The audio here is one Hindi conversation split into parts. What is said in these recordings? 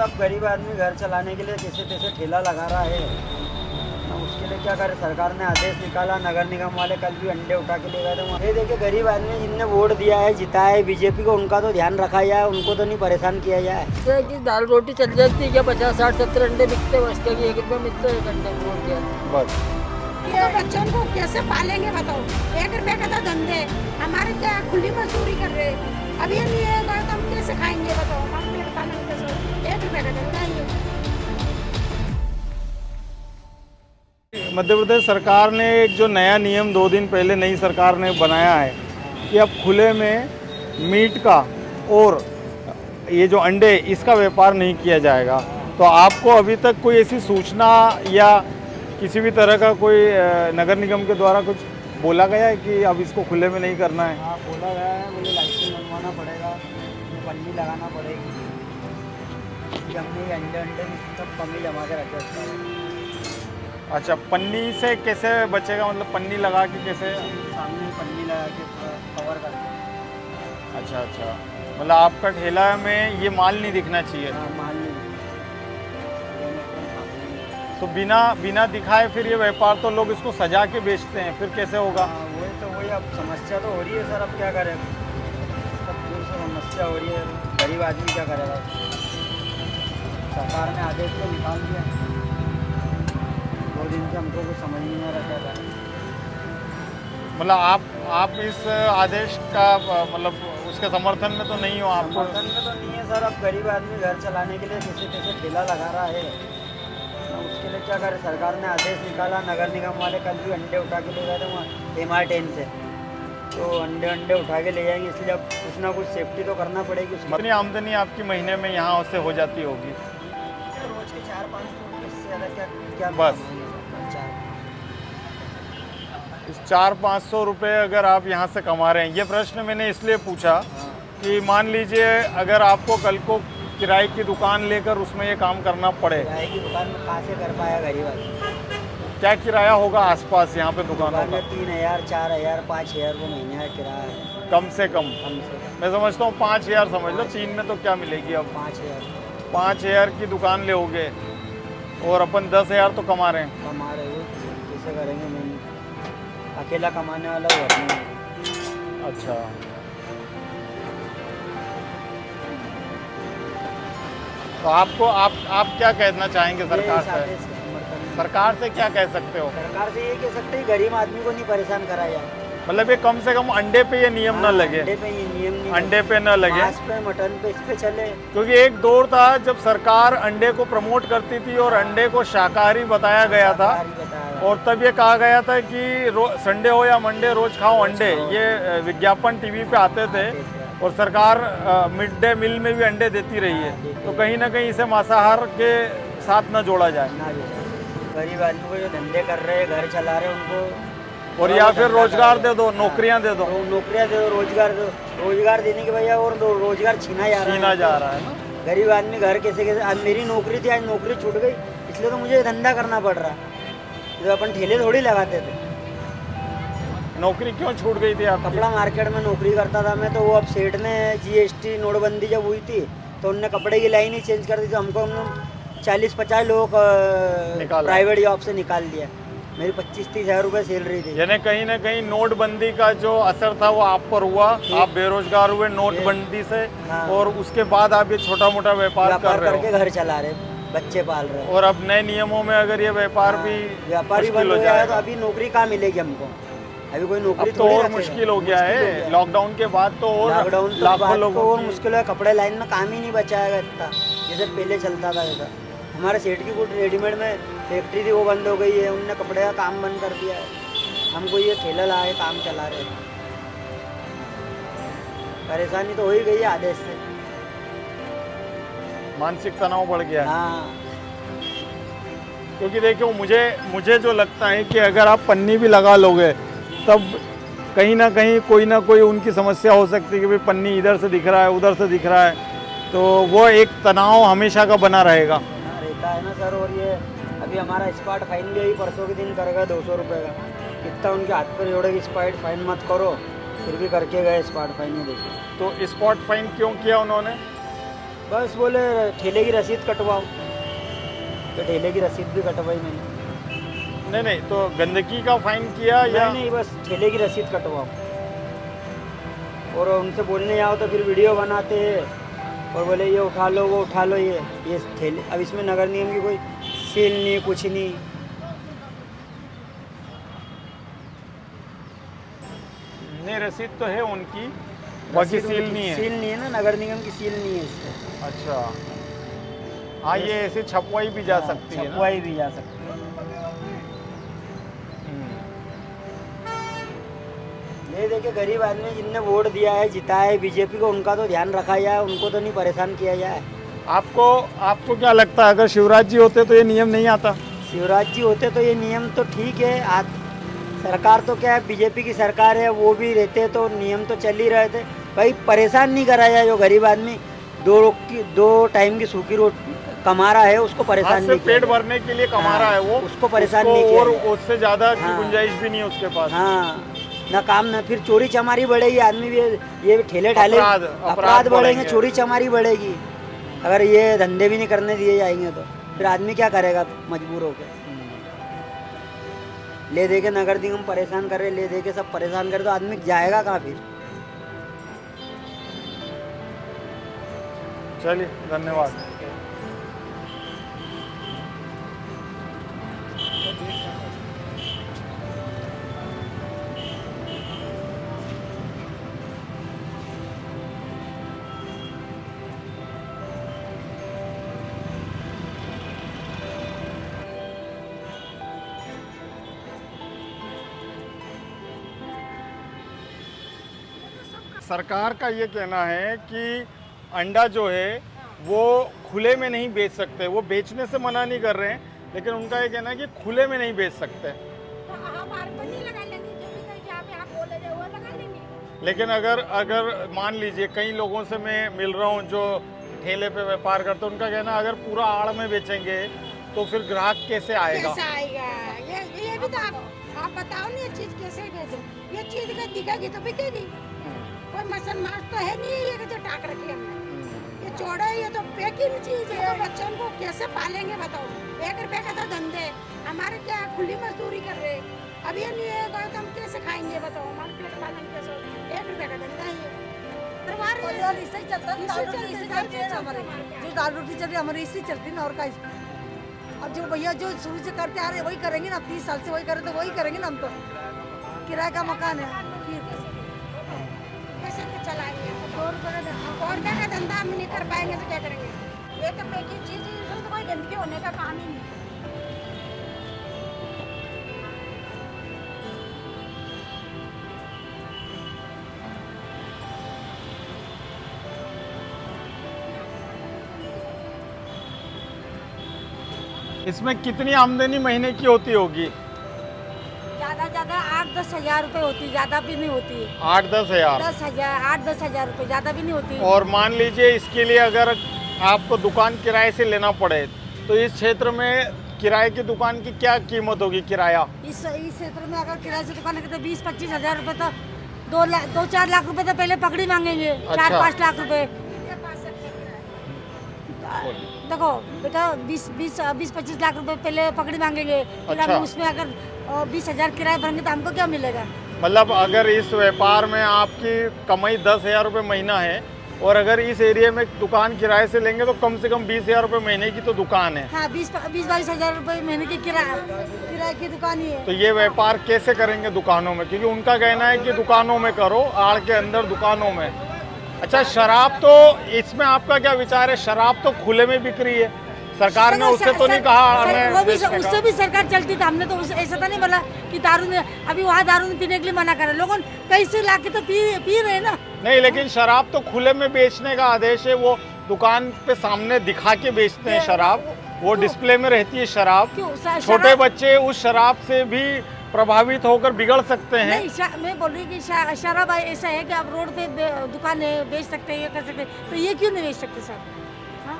अब गरीब आदमी घर चलाने के लिए जैसे तैसे ठेला लगा रहा है, तो उसके लिए क्या करे, सरकार ने आदेश निकाला, नगर निगम वाले कल भी अंडे उठा के ले गए थे। ये देखिए गरीब आदमी जिनने वोट दिया है, जिताया है बीजेपी को, उनका तो ध्यान रखा जाए, उनको तो नहीं परेशान किया जाए। जैसे कि दाल रोटी चल जाती है क्या, 50 60 70 अंडे बिकते बचते कि 1 रुपये मिलते हैं एक अंडे में, वोट दिया बस ये बच्चों को कैसे पालेंगे बताओ। 1 रुपए का तो धंधे, हमारे क्या खुली मजदूरी कर रहे हैं। अब ये नहीं है तो हम कैसे खाएंगे बताओ, हम पेट पालेंगे कैसे। 1 रुपए का धंधा ही है। मध्य प्रदेश सरकार ने एक जो नया नियम 2 दिन पहले नई सरकार ने बनाया है कि अब खुले में मीट का और ये जो अंडे इसका व्यापार नहीं किया जाएगा। तो आपको अभी तक कोई ऐसी सूचना या किसी भी तरह का कोई नगर निगम के द्वारा कुछ बोला गया है कि अब इसको खुले में नहीं करना है? हाँ बोला गया है, मुझे लाइसेंस बनवाना पड़ेगा, पन्नी लगाना पड़ेगी। हमने अंडे सब कमी जमा के रखे हैं। अच्छा, पन्नी से कैसे बचेगा, मतलब पन्नी लगा के कैसे? सामने पन्नी लगा के कवर कर दें। अच्छा, मतलब आपका ठेला में ये माल नहीं दिखना चाहिए। हाँ, माल नहीं तो बिना दिखाए फिर ये व्यापार, तो लोग इसको सजा के बेचते हैं, फिर कैसे होगा? हाँ, वही अब समस्या तो हो रही है सर। अब क्या करें, सब दूर से समस्या हो रही है, गरीब आदमी क्या करेगा। सरकार ने आदेश तो निकाल दिया, 2 दिन से हमको कुछ समझ नहीं आ रहा क्या करें। मतलब आप इस आदेश का मतलब उसके समर्थन में तो नहीं हो? आपको समर्थन में तो नहीं है सर। अब गरीब आदमी घर चलाने के लिए जैसे तैसे ठेला लगा रहा है, तो उसके लिए क्या करे, सरकार ने आदेश निकाला, नगर निगम वाले कल भी अंडे उठा के ले गए थे वहाँ MR10 से। तो अंडे उठा के ले जाएंगे, इसलिए अब कुछ ना कुछ सेफ्टी तो करना पड़ेगी उसकी। कितनी आमदनी आपकी महीने में यहाँ से हो जाती होगी? रोज के 4-5 सौ, इससे ज़्यादा क्या बस। इस 400-500 रुपये अगर आप यहाँ से कमा रहे हैं, ये प्रश्न मैंने इसलिए पूछा कि मान लीजिए अगर आपको कल को किराए की दुकान लेकर उसमें ये काम करना पड़े, किराए की दुकान में कहाँ से कर पाया गरीब आदमी। क्या किराया होगा आसपास यहाँ पे दुकानों दुकान का? में 3000 4000 5000 वो महीने का किराया है, कम से कम कम से कम मैं समझता हूँ 5000 समझ लो। 3 में तो क्या मिलेगी अब? 5000 5000 की दुकान लोगे और अपन 10,000 तो कमा रहे हैं। कमा रहे हो, कैसे करेंगे। मैं अकेला कमाने वाला वो अपने। अच्छा, तो आपको आप क्या कहना चाहेंगे सरकार से? सरकार से क्या कह सकते हो? सरकार से ये कह सकते हैं गरीब आदमी को नहीं परेशान करा जाए। मतलब ये कम से कम अंडे पे ये नियम न लगे, अंडे पे ये नियम नहीं, अंडे पे न लगे। मांस पे, मटन पे, इस पे चले। क्योंकि एक दौर था जब सरकार अंडे को प्रमोट करती थी और अंडे को शाकाहारी बताया गया था, और तब ये कहा गया था कि संडे हो या मंडे रोज खाओ अंडे। ये विज्ञापन टीवी पे आते थे, और सरकार मिड डे मील में भी अंडे देती रही है। तो कहीं ना कहीं इसे मांसाहार के साथ न जोड़ा जाए। गरीब आदमी को जो धंधे कर रहे हैं, घर चला रहे हैं, उनको और या फिर रोजगार दे दो, नौकरियां दे दो। नौकरियां दे दो, रोजगार दो। रोजगार देने के वजह और रोजगार छीना जा रहा है ना। गरीब आदमी घर कैसे आज मेरी नौकरी थी, आज नौकरी छूट गई, इसलिए तो मुझे धंधा करना पड़ रहा। तो अपन ठेले थोड़ी लगाते थे। नौकरी क्यों छूट गई थी आप? कपड़ा मार्केट में नौकरी करता था मैं, तो वो अब सेठ ने GST नोटबंदी जब हुई थी तो उनने कपड़े की लाइन ही चेंज कर दी, तो हमको 40-50 लोग प्राइवेट जॉब से निकाल दिया। मेरी 25-30 हज़ार रुपये सैलरी थी। यानी कहीं ना कहीं नोटबंदी का जो असर था वो आप पर हुआ, आप बेरोजगार हुए नोटबंदी से। हाँ। और उसके बाद आप ये छोटा मोटा व्यापार कर रहे करके हो, घर चला रहे, बच्चे पाल रहे। और अब नए नियमों में अगर ये व्यापार भी व्यापारी बंद हो जाए तो अभी नौकरी कहाँ मिलेगी हमको? अभी कोई नौकरी तो और मुश्किल हो गया है। लॉकडाउन के बाद तो और लॉकडाउन लाखों लोगों और मुश्किल है। कपड़े लाइन में काम ही नहीं बचाएगा इतना जैसे पहले चलता था। जैसा हमारे सेठ की कुछ रेडीमेड में फैक्ट्री थी, वो बंद हो गई है, उनने कपड़े का काम बंद कर दिया है। हमको ये ठेला लाए काम चला रहे, परेशानी तो हो ही गई है आदेश से। मानसिक तनाव बढ़ गया है। हाँ, क्योंकि देखियो मुझे जो लगता है कि अगर आप पन्नी भी लगा लोगे तब कहीं ना कोई उनकी समस्या हो सकती है कि भाई पन्नी इधर से दिख रहा है, उधर से दिख रहा है, तो वो एक तनाव हमेशा का बना रहेगा। रहता है ना सर। और ये अभी हमारा स्पॉट फाइन भी यही परसों के दिन करेगा 200 रुपये का। कितना उनके हाथ पर जोड़ेगी, स्पॉट फाइन मत करो, फिर भी करके गए स्पॉट फाइन। ही देखिए तो स्पॉट फाइन क्यों किया उन्होंने? बस बोले ठेले की रसीद कटवाओ, तो ठेले की रसीद भी कटवाई मैंने। नहीं तो गंदगी का फाइन किया या नहीं, बस ठेले की रसीद कटवाओ। और उनसे बोलने आओ तो फिर वीडियो बनाते हैं और बोले ये उठा लो वो उठा लो, ये ठेले। अब इसमें नगर निगम की कोई सील नहीं, कुछ नहीं। नहीं, रसीद तो है उनकी, बाकी सील नहीं है। सील नहीं है ना, नगर निगम की सील नहीं है इसमें। अच्छा, हाँ, ये ऐसे छपवाई भी जा हाँ, सकती है ना? छपवाई भी जा सकती है। ये देखिए, गरीब आदमी जिनने वोट दिया है, जिताया है बीजेपी को, उनका तो ध्यान रखा जाए, उनको तो नहीं परेशान किया जाए। आपको क्या लगता है, अगर शिवराज जी होते तो ये नियम नहीं आता? शिवराज जी होते तो ये नियम तो ठीक है। आज सरकार तो क्या है, बीजेपी की सरकार है, वो भी रहते तो नियम तो चल ही रहे थे। भाई परेशान नहीं करा जाए, जो गरीब आदमी दो टाइम की सूखी रोटी कमा रहा है, उसको परेशान नहीं किया पेट भरने के लिए कमा रहा है वो, उसको परेशान नहीं किया और जाए। उससे ज्यादा की हाँ। गुंजाइश भी नहीं है उसके पास। हाँ, ना काम ना, फिर चोरी चमारी बढ़ेगी, आदमी भी ये ठेले ठाले अपराध अपराध बढ़ेंगे, बढ़ेंगे। चोरी चमारी बढ़ेगी। अगर ये धंधे भी नहीं करने दिए जाएंगे तो फिर आदमी क्या करेगा मजबूर होकर। ले दे के नगर निगम परेशान करे, ले दे के सब परेशान करे, तो आदमी जाएगा कहाँ फिर। चलिए, धन्यवाद। सरकार का ये कहना है कि अंडा जो है वो खुले में नहीं बेच सकते, वो बेचने से मना नहीं कर रहे हैं, लेकिन उनका ये कहना है कि खुले में नहीं बेच सकते। तो हम नहीं लगा लेंगे, जो भी कहीं जहाँ पे आप बोले रहे वो लगा लेंगे। लेकिन अगर मान लीजिए कई लोगों से मैं मिल रहा हूँ जो ठेले पे व्यापार करते हैं, उनका कहना है अगर पूरा आड़ में बेचेंगे तो फिर ग्राहक कैसे आएगा? कैसे आएगा? ये भी तो आप बताओ ना, ये चीज कैसे बेचो? ये चीज का दिखेगी तो बिकेगी। कोई मसन मास तो है नहीं ये जो टाक रखी हमने। ये चौड़ा है, ये तो पैकिंग चीज है। बच्चों को कैसे पालेंगे बताओ? 1 रुपए का तो धंधे, हमारे क्या खुली मजदूरी कर रहे। अब ये नहीं है तो हम कैसे खाएंगे बताओ? हमारे पेट पालन कैसे? 1 रुपए का धंधा ही है। परिवार इससे चलता है, दाल रोटी इससे चलती है हमारे। जो दाल रोटी चल रही है हमारी इससे चलती है ना, और का। अब जो भैया जो शुरू से करते आ रहे वही करेंगे ना, 30 साल से वही करे तो वही करेंगे ना। हम तो किराए का मकान है, कैसे चलाएंगे? 2 रुपए का धंधा हम नहीं कर पाएंगे तो क्या करेंगे? ये तो पैकिंग चीज है, इसमें तो कोई गंदगी होने का काम ही नहीं। इसमें कितनी आमदनी महीने की होती होगी? ज्यादा 8-10 हजार रुपए होती है, ज्यादा भी नहीं होती है। 8-10 हजार? 8-10 हजार रुपए, ज्यादा भी नहीं होती है। और मान लीजिए इसके लिए अगर आपको दुकान किराए से लेना पड़े तो इस क्षेत्र में किराए की दुकान की क्या कीमत होगी? किराया इस क्षेत्र में अगर किराए से दुकान है तो 20-25 हजार रुपए तो 2-4 लाख रुपए तो पहले पकड़ी मांगेंगे। 4-5 लाख रुपए। देखो बेटा, 20-25 लाख रुपए पहले पकड़ी मांगेंगे, फिर अच्छा। हम उसमें अगर 20 हजार किराया भरेंगे तो हमको क्या मिलेगा? मतलब अगर इस व्यापार में आपकी कमाई 10,000 रुपये महीना है और अगर इस एरिया में दुकान किराए से लेंगे तो कम से कम 20,000 रुपये महीने की तो दुकान है। हाँ, 20-22 हजार रुपए महीने की किराए की दुकान ही है। तो ये व्यापार कैसे करेंगे दुकानों में? क्योंकि उनका कहना है कि दुकानों में करो, आड़ के अंदर दुकानों में। अच्छा, शराब तो इसमें आपका क्या विचार है? शराब तो खुले में बिक रही है, सरकार ने उससे तो नहीं कहा हमें वो भी बेचने का। उससे भी सरकार चलती थी, हमने तो ऐसा तो नहीं बोला कि दारू ने, अभी वहाँ दारू ने पीने के लिए मना करा, लोगों कहीं से ला के तो पी रहे ना। नहीं, लेकिन शराब तो खुले में बेचने का आदेश है, वो दुकान पे सामने दिखा के बेचते हैं शराब, वो डिस्प्ले में रहती है शराब। छोटे बच्चे उस शराब से भी प्रभावित होकर बिगड़ सकते हैं। नहीं, मैं बोल रही कि शराब ऐसा है कि आप रोड पे दुकान बेच सकते हैं, ये कर सकते हैं, तो ये क्यों नहीं बेच सकते सर? हाँ,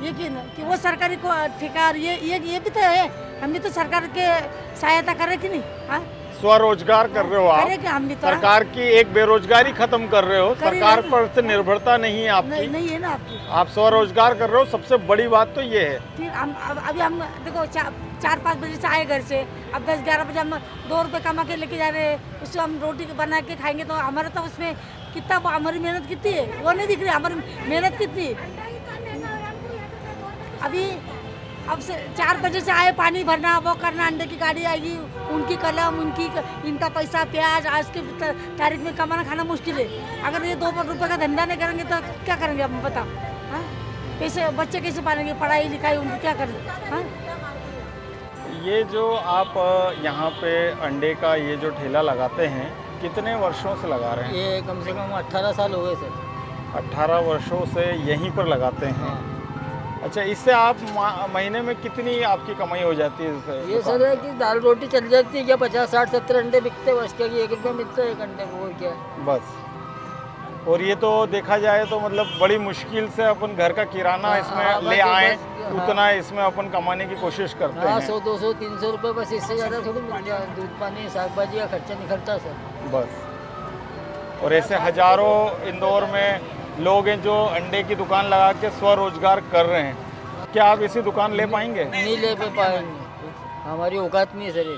ये क्यों नहीं कि वो सरकारी को ठेका, ये भी तो है, हम भी तो सरकार के सहायता कर रहे कि नहीं? हाँ, स्वरोजगार कर रहे हो आप, करेंगे हम भी तो। सरकार की एक बेरोजगारी खत्म कर रहे हो, सरकार पर से निर्भरता नहीं है आपकी, नहीं है ना आपकी। आप स्वरोजगार कर रहे हो, सबसे बड़ी बात तो ये है। फिर हम अभी हम देखो 4-5 बजे से आए घर से, अब 10-11 बजे हम 2 रुपये कमा के लेके जा रहे हैं, उससे हम रोटी बना के खाएंगे तो हमारा तो उसमें कितना, हमारी मेहनत कितनी है वो नहीं दिख रही, हमारी मेहनत कितनी। अभी अब से 4 बजे से आए, पानी भरना, वो करना, अंडे की गाड़ी आएगी, उनकी कलम, इनका पैसा, प्याज, आज के तारीख में कमाना खाना मुश्किल है। अगर ये 2 रुपये का धंधा नहीं करेंगे तो क्या करेंगे हम, बताओ। हाँ, कैसे बच्चे कैसे पालेंगे, पढ़ाई लिखाई उनकी क्या करेंगे। हाँ, ये जो आप यहाँ पे अंडे का ये जो ठेला लगाते हैं, कितने वर्षों से लगा रहे हैं? ये कम से कम 18 साल हो गए सर। 18 वर्षों से यहीं पर लगाते हैं। अच्छा, इससे आप महीने में कितनी आपकी कमाई हो जाती है इससे? ये सर है कि दाल रोटी चल जाती है क्या, 50, 60, 70 अंडे बिकते हैं बस, क्या 1 रुपया मिलता है एक अंडे को, और क्या। बस। और ये तो देखा जाए तो मतलब बड़ी मुश्किल से अपन घर का किराना हाँ, इसमें हाँ, ले बस, आए, बस, उतना इसमें अपन कमाने की कोशिश करते हाँ, हैं। 100, 200, 300 रुपये बस, इससे ज़्यादा थोड़ी मिल जाए। दूध पानी साग भाजी का खर्चा निकलता सर। बस। और ऐसे हजारों इंदौर में लोग हैं जो अंडे की दुकान लगा के स्वरोजगार कर रहे हैं। क्या आप इसी दुकान ले पाएंगे? नहीं ले पाएंगे, हमारी औकात नहीं है सर।